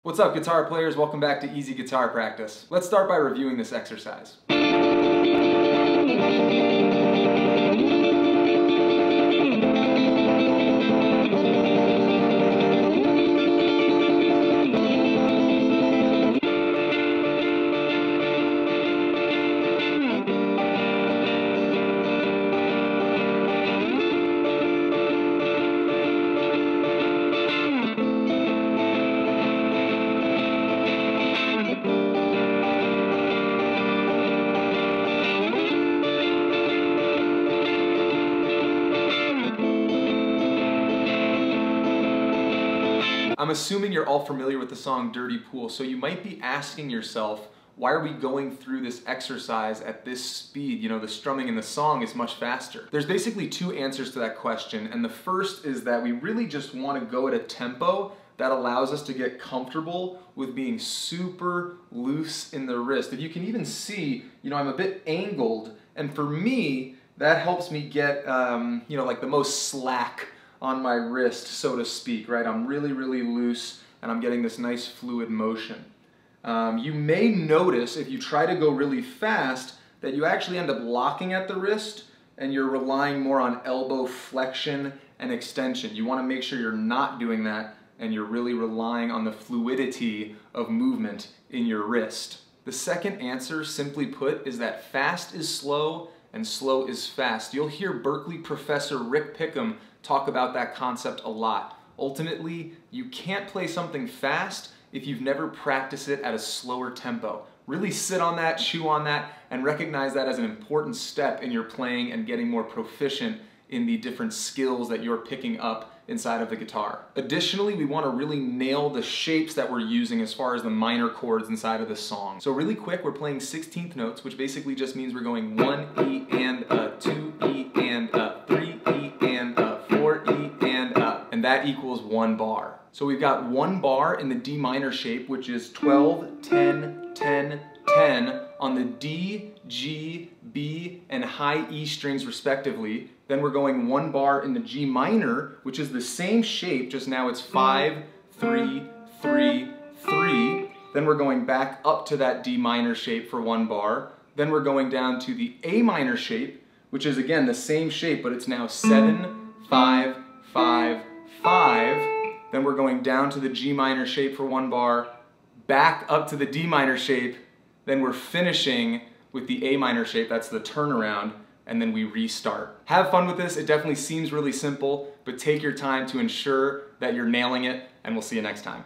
What's up, guitar players? Welcome back to Easy Guitar Practice. Let's start by reviewing this exercise. I'm assuming you're all familiar with the song Dirty Pool, so you might be asking yourself, why are we going through this exercise at this speed? You know, the strumming in the song is much faster. There's basically two answers to that question, and the first is that we really just want to go at a tempo that allows us to get comfortable with being super loose in the wrist. If you can even see, you know, I'm a bit angled, and for me, that helps me get, you know, like the most slack on my wrist, so to speak, right? I'm really, really loose and I'm getting this nice fluid motion. You may notice if you try to go really fast that you actually end up locking at the wrist and you're relying more on elbow flexion and extension. You want to make sure you're not doing that and you're really relying on the fluidity of movement in your wrist. The second answer, simply put, is that fast is slow and slow is fast. You'll hear Berkeley professor Rick Pickham talk about that concept a lot. Ultimately, you can't play something fast if you've never practiced it at a slower tempo. Really sit on that, chew on that, and recognize that as an important step in your playing and getting more proficient in the different skills that you're picking up inside of the guitar. Additionally, we want to really nail the shapes that we're using as far as the minor chords inside of the song. So really quick, we're playing 16th notes, which basically just means we're going 1 E and a, 2 E and a, 3 E and a, 4 E and a, and that equals 1 bar. So we've got 1 bar in the D minor shape, which is 12, 10, 10, 10 on the D, G, B, and high E strings respectively. Then we're going 1 bar in the G minor, which is the same shape, just now it's 5, 3, 3, 3. Then we're going back up to that D minor shape for 1 bar. Then we're going down to the A minor shape, which is again the same shape, but it's now 7, 5, 5, 5. Then we're going down to the G minor shape for 1 bar, back up to the D minor shape, then we're finishing with the A minor shape, that's the turnaround, and then we restart. Have fun with this. It definitely seems really simple, but take your time to ensure that you're nailing it, and we'll see you next time.